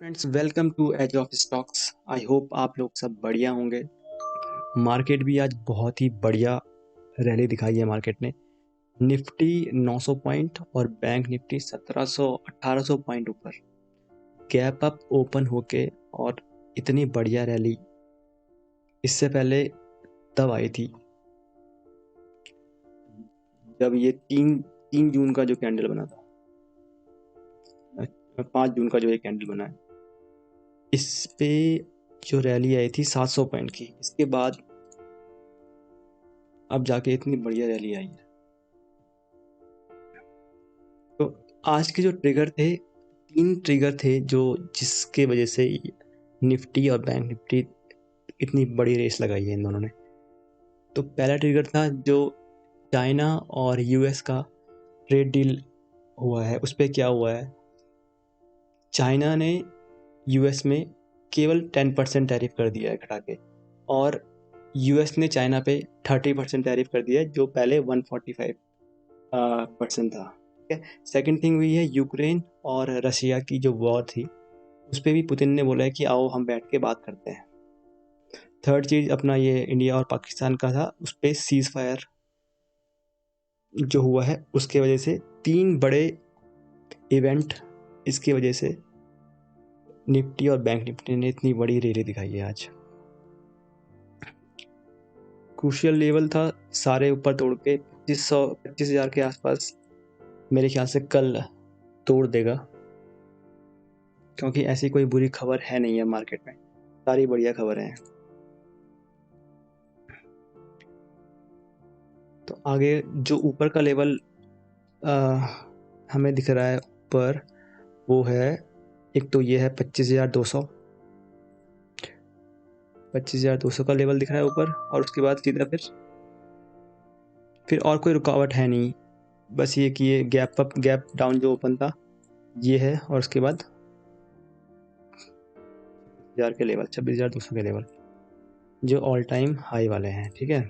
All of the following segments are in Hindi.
Friends, welcome to age of stocks. I hope आप लोग सब बढ़िया होंगे। मार्केट भी आज बहुत ही बढ़िया रैली दिखाई है मार्केट ने। निफ्टी 900 पॉइंट और बैंक निफ्टी 1700 1800 पॉइंट ऊपर गैप अप ओपन होके, और इतनी बढ़िया रैली इससे पहले तब आई थी जब ये तीन तीन जून का जो कैंडल बना था, 5 जून का जो ये कैंडल बना है, इस पे जो रैली आई थी 700 पॉइंट की। इसके बाद अब जाके इतनी बढ़िया रैली आई है। तो आज के जो ट्रिगर थे, 3 ट्रिगर थे जो जिसके वजह से निफ्टी और बैंक निफ्टी इतनी बड़ी रेस लगाई है इन दोनों ने। तो पहला ट्रिगर था जो चाइना और यूएस का ट्रेड डील हुआ है। उस पर क्या हुआ है, चाइना ने यूएस में केवल 10% टैरिफ कर दिया है घटा के, और यूएस ने चाइना पे 30% टैरिफ कर दिया है, जो पहले 145% था। ठीक है। सेकेंड थिंग हुई है यूक्रेन और रशिया की जो वॉर थी, उस पर भी पुतिन ने बोला है कि आओ हम बैठ के बात करते हैं। थर्ड चीज़ अपना ये इंडिया और पाकिस्तान का था, उस पर सीज़ फायर जो हुआ है उसके वजह से 3 बड़े इवेंट, इसकी वजह से निफ्टी और बैंक निफ्टी ने इतनी बड़ी रैली दिखाई है आज। क्रूशियल लेवल था सारे ऊपर तोड़ के 25,000 के आसपास, मेरे ख्याल से कल तोड़ देगा, क्योंकि ऐसी कोई बुरी खबर है नहीं है मार्केट में, सारी बढ़िया खबरें हैं। तो आगे जो ऊपर का लेवल हमें दिख रहा है ऊपर, वो है, एक तो ये है 25,200 का लेवल दिख रहा है ऊपर, और उसके बाद सीधा फिर और कोई रुकावट है नहीं, बस ये कि ये गैप डाउन जो ओपन था ये है, और उसके बाद 26,200 के लेवल जो ऑल टाइम हाई वाले हैं। ठीक है।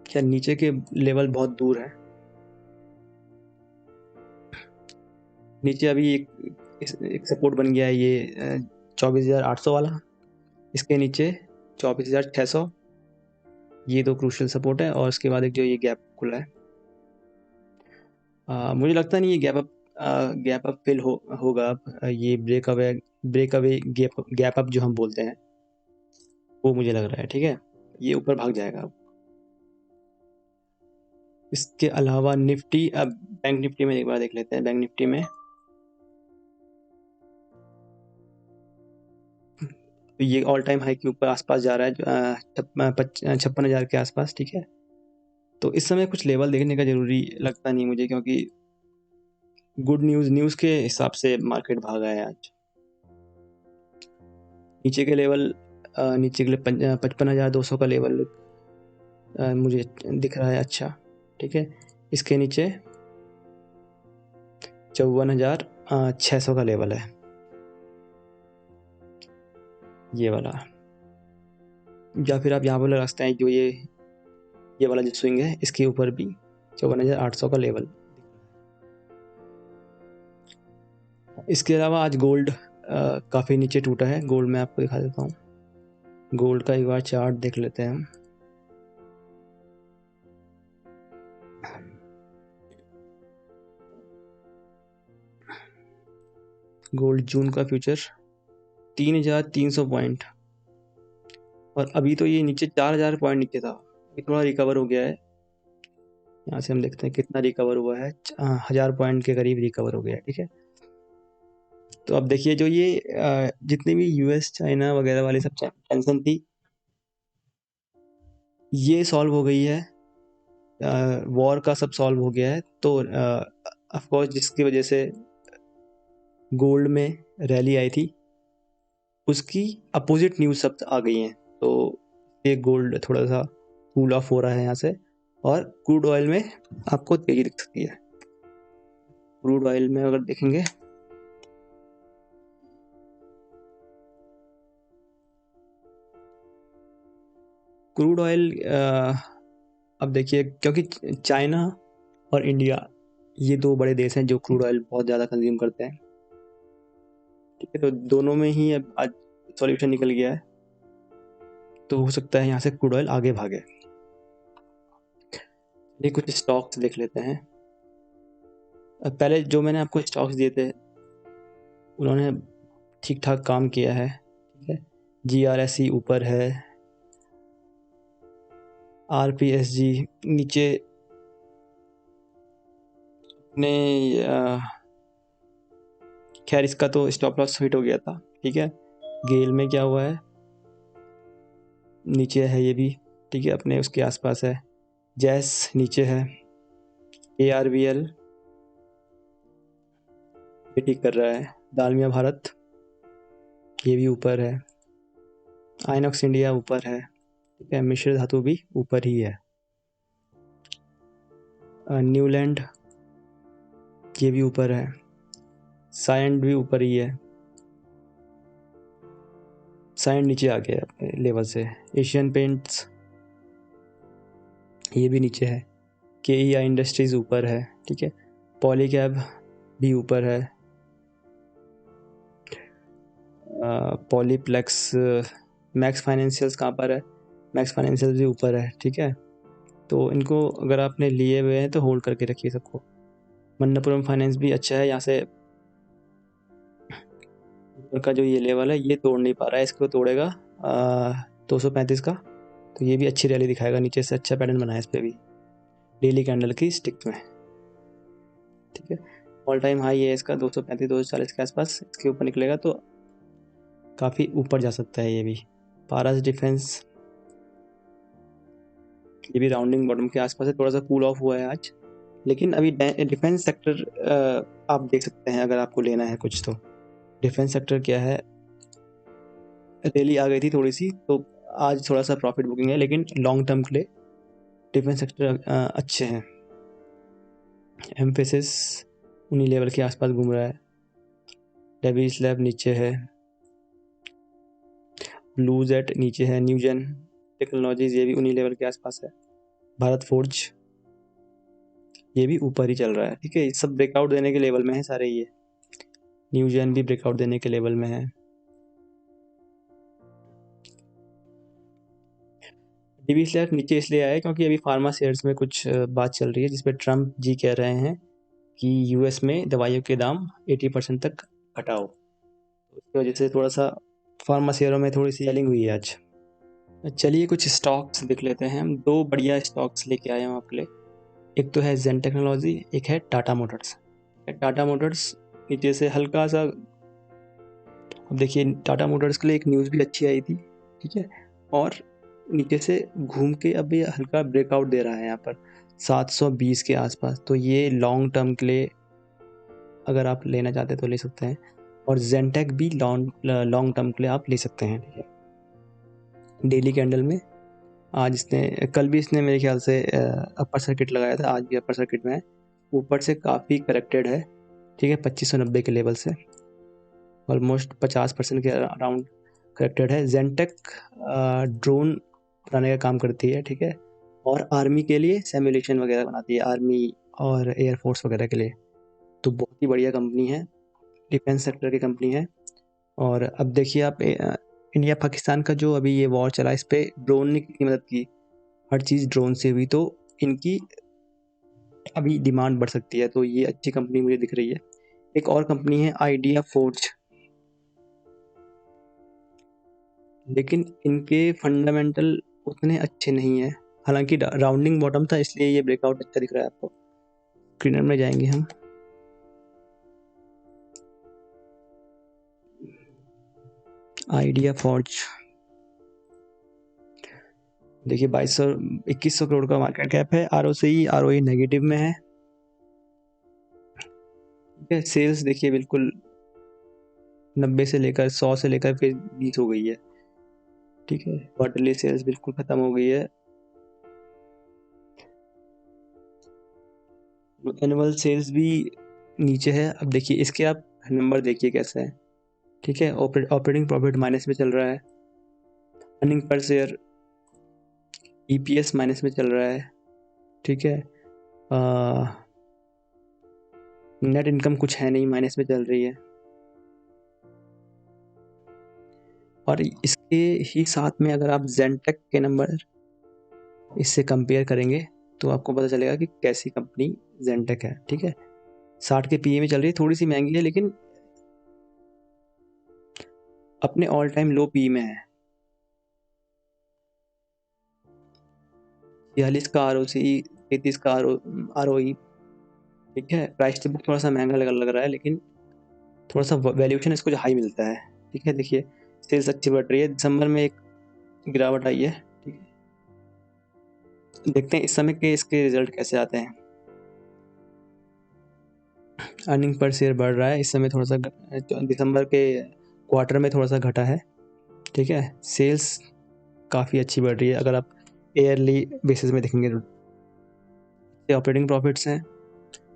क्या नीचे के लेवल बहुत दूर है, नीचे अभी एक सपोर्ट बन गया है ये 24,800 वाला, इसके नीचे 24,600, ये दो क्रूशियल सपोर्ट है, और उसके बाद एक जो ये गैप खुला है, मुझे लगता नहीं ये गैप अप फिल होगा अब। ये ब्रेक अवे गैप अप जो हम बोलते हैं वो मुझे लग रहा है। ठीक है, ये ऊपर भाग जाएगा अब। इसके अलावा निफ्टी, अब बैंक निफ्टी में एक बार देख लेते हैं। बैंक निफ्टी में तो ये ऑल टाइम हाई के ऊपर आसपास जा रहा है, 56,000 के आसपास। ठीक है। तो इस समय कुछ लेवल देखने का जरूरी लगता नहीं मुझे, क्योंकि गुड न्यूज़ के हिसाब से मार्केट भागा है आज। नीचे के लेवल, नीचे के लिए 55,200 का लेवल मुझे दिख रहा है अच्छा। ठीक है। इसके नीचे 54,600 का लेवल है, ये वाला। या फिर आप यहाँ पर लगा सकते हैं जो ये वाला जो स्विंग है, इसके ऊपर भी 54,800 का लेवल। इसके अलावा आज गोल्ड काफ़ी नीचे टूटा है। गोल्ड में आपको दिखा देता हूँ, गोल्ड का एक बार चार्ट देख लेते हैं हम। गोल्ड जून का फ्यूचर 3,300 पॉइंट, और अभी तो ये नीचे 4,000 पॉइंट नीचे था, ये थोड़ा रिकवर हो गया है। यहाँ से हम देखते हैं कितना रिकवर हुआ है, 1,000 पॉइंट के करीब रिकवर हो गया है। ठीक है। तो अब देखिए जो ये जितनी भी यूएस चाइना वगैरह वाली सब टेंशन थी, ये सॉल्व हो गई है, वॉर का सब सॉल्व हो गया है। तो ऑफ कोर्स जिसकी वजह से गोल्ड में रैली आई थी, उसकी अपोजिट न्यूज़ सब आ गई हैं, तो ये गोल्ड थोड़ा सा कूल ऑफ हो रहा है यहाँ से। और क्रूड ऑयल में आपको तेजी दिख सकती है। क्रूड ऑयल में अगर देखेंगे, क्रूड ऑयल अब देखिए, क्योंकि चाइना और इंडिया ये दो बड़े देश हैं जो क्रूड ऑयल बहुत ज़्यादा कंज्यूम करते हैं, ठीक है। तो दोनों में ही अब आज सॉल्यूशन निकल गया है, तो हो सकता है यहाँ से क्रूड ऑयल आगे भागे। ये कुछ स्टॉक्स देख लेते हैं। पहले जो मैंने आपको स्टॉक्स दिए थे उन्होंने ठीक ठाक काम किया है, ठीक है। GRSE ऊपर है, RPSG नीचे ने, खैर इसका तो स्टॉप लॉस हिट हो गया था, ठीक है। गेल में क्या हुआ है, नीचे है ये भी, ठीक है, अपने उसके आसपास है। जैस नीचे है, ARVL ये ठीक कर रहा है। दालमिया भारत ये भी ऊपर है, आइनॉक्स इंडिया ऊपर है, ठीक है। मिश्र धातु भी ऊपर ही है। न्यूलैंड ये भी ऊपर है, साइंड भी ऊपर ही है, साइंड नीचे आ गया अपने लेवल से। एशियन पेंट्स ये भी नीचे है। KEI इंडस्ट्रीज ऊपर है, ठीक है। पॉलीकैब भी ऊपर है। पॉलीप्लेक्स, मैक्स फाइनेंशियल्स कहाँ पर है, मैक्स फाइनेंशियल्स भी ऊपर है, ठीक है। तो इनको अगर आपने लिए हुए हैं तो होल्ड करके रखिए सबको। मन्नपुरम फाइनेंस भी अच्छा है, यहाँ से ऊपर का जो ये लेवल है ये तोड़ नहीं पा रहा है, इसको तोड़ेगा 235 का, तो ये भी अच्छी रैली दिखाएगा, नीचे से अच्छा पैटर्न बनाया इस पर भी डेली कैंडल की स्टिक में, ठीक है। ऑल टाइम हाई है इसका 235 240 के आसपास, इसके ऊपर निकलेगा तो काफ़ी ऊपर जा सकता है ये भी। पारस डिफेंस ये भी राउंडिंग बॉटम के आसपास है, थोड़ा सा कूल ऑफ हुआ है आज, लेकिन अभी डिफेंस सेक्टर आप देख सकते हैं अगर आपको लेना है कुछ तो। डिफेंस सेक्टर क्या है, रैली आ गई थी थोड़ी सी, तो आज थोड़ा सा प्रॉफिट बुकिंग है, लेकिन लॉन्ग टर्म के लिए डिफेंस सेक्टर अच्छे हैं। एम्फेसिस उन्हीं लेवल के आसपास घूम रहा है। डेवी स्लैब नीचे है, ब्लू जेट नीचे है, न्यूजन टेक्नोलॉजीज ये भी उन्हीं लेवल के आसपास है। भारत फोर्ज ये भी ऊपर ही चल रहा है, ठीक है। सब ब्रेकआउट देने के लेवल में है सारे ये। न्यूजन भी ब्रेकआउट देने के लेवल में है। डीवी स्लैब नीचे इसलिए आया क्योंकि अभी फार्मा शेयर्स में कुछ बात चल रही है जिसपे ट्रम्प जी कह रहे हैं कि यूएस में दवाइयों के दाम 80% तक घटाओ, तो इसकी वजह से थोड़ा सा फार्मा शेयरों में थोड़ी सी सेलिंग हुई है आज। चलिए कुछ स्टॉक्स देख लेते हैं हम। दो बढ़िया स्टॉक्स लेके आए हम आपके लिए। एक तो है जेन टेक्नोलॉजी, एक है टाटा मोटर्स। टाटा मोटर्स नीचे से हल्का सा, अब देखिए टाटा मोटर्स के लिए एक न्यूज़ भी अच्छी आई थी, ठीक है, और नीचे से घूम के अब ये हल्का ब्रेकआउट दे रहा है यहाँ पर 720 के आसपास, तो ये लॉन्ग टर्म के लिए अगर आप लेना चाहते हैं तो ले सकते हैं। और जेनटेक भी लॉन्ग टर्म के लिए आप ले सकते हैं, ठीक है। डेली कैंडल में आज इसने, कल भी इसने मेरे ख्याल से अपर सर्किट लगाया था, आज भी अपर सर्किट में है, ऊपर से काफ़ी करेक्टेड है, ठीक है। 2590 के लेवल से ऑलमोस्ट 50% के अराउंड करेक्टेड है। जेनटेक ड्रोन बनाने का काम करती है, ठीक है, और आर्मी के लिए सिमुलेशन वगैरह बनाती है, आर्मी और एयरफोर्स वगैरह के लिए, तो बहुत ही बढ़िया कंपनी है, डिफेंस सेक्टर की कंपनी है। और अब देखिए आप इंडिया पाकिस्तान का जो अभी ये वॉर चला, इस पर ड्रोन ने कितनी मदद की, हर चीज़ ड्रोन से हुई, तो इनकी अभी डिमांड बढ़ सकती है, तो ये अच्छी कंपनी मुझे दिख रही है। एक और कंपनी है आइडिया फोर्ज, लेकिन इनके फंडामेंटल उतने अच्छे नहीं है, हालांकि राउंडिंग बॉटम था इसलिए ये ब्रेकआउट अच्छा दिख रहा है आपको। स्क्रीनर में जाएंगे हम, आइडिया फोर्ज देखिए 2100 करोड़ का मार्केट कैप है, ROE नेगेटिव में है, ठीक है। सेल्स देखिए बिल्कुल 90 से लेकर 100 से लेकर फिर 20 हो गई है, ठीक है। क्वार्टरली सेल्स बिल्कुल खत्म हो गई है। एनुअल सेल्स भी नीचे है। अब देखिए इसके आप नंबर देखिए कैसे है, ठीक है। ऑपरेटिंग प्रॉफिट माइनस में चल रहा है, earning per share EPS minus में चल रहा है, ठीक है। नेट इनकम कुछ है नहीं, माइनस में चल रही है। और इसके ही साथ में अगर आप जेनटेक के नंबर इससे कंपेयर करेंगे तो आपको पता चलेगा कि कैसी कंपनी जेनटेक है। ठीक है, 60 के पीए में चल रही है, थोड़ी सी महंगी है लेकिन अपने ऑल टाइम लो पी में है। 46 का ROCE, 33 का ROE। ठीक है, प्राइस टू बुक थोड़ा सा महंगा लग रहा है लेकिन थोड़ा सा वैल्यूएशन इसको हाई मिलता है। ठीक है, देखिए सेल्स अच्छी बढ़ रही है, दिसंबर में एक गिरावट आई है। ठीक है, देखते हैं इस समय के इसके रिजल्ट कैसे आते हैं। अर्निंग पर शेयर बढ़ रहा है इस समय, थोड़ा सा दिसंबर के क्वार्टर में थोड़ा सा घटा है। ठीक है, सेल्स काफ़ी अच्छी बढ़ रही है अगर आप ईयरली बेसिस में देखेंगे तो। ऑपरेटिंग प्रॉफिट्स हैं,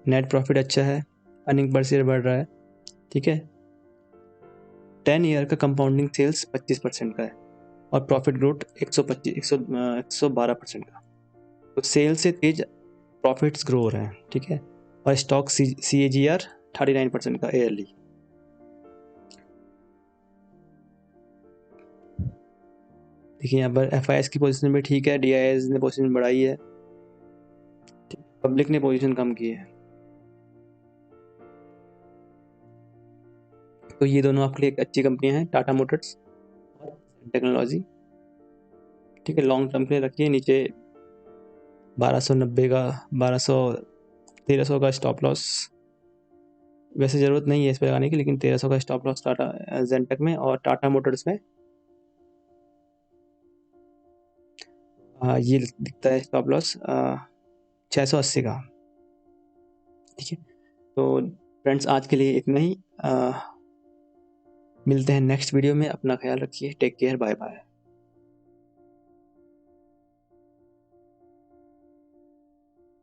नेट प्रॉफिट अच्छा है, अर्निंग पर शेयर बढ़ रहा है। ठीक है, 10 ईयर का कंपाउंडिंग सेल्स 25% का है और प्रॉफिट ग्रोथ 112% का। तो सेल्स से तेज प्रॉफिट्स ग्रो हो रहे हैं। ठीक है, और स्टॉक CAGR 39% का ईयरली। देखिए यहाँ पर FIS की पोजीशन भी ठीक है, DIS ने पोजीशन बढ़ाई है, पब्लिक ने पोजीशन कम की है। तो ये दोनों आपके लिए एक अच्छी कंपनियां हैं, टाटा मोटर्स और टेक्नोलॉजी। ठीक है, लॉन्ग टर्म के लिए रखिए। नीचे 1290 का 1300 का स्टॉप लॉस, वैसे ज़रूरत नहीं है इस पर लगाने की, लेकिन 1300 का स्टॉप लॉस टाटा जेनटेक में और टाटा मोटर्स में ये दिखता है स्टॉप लॉस 680 का। ठीक है, तो फ्रेंड्स आज के लिए इतना ही। मिलते हैं नेक्स्ट वीडियो में, अपना ख्याल रखिए, टेक केयर, बाय बाय।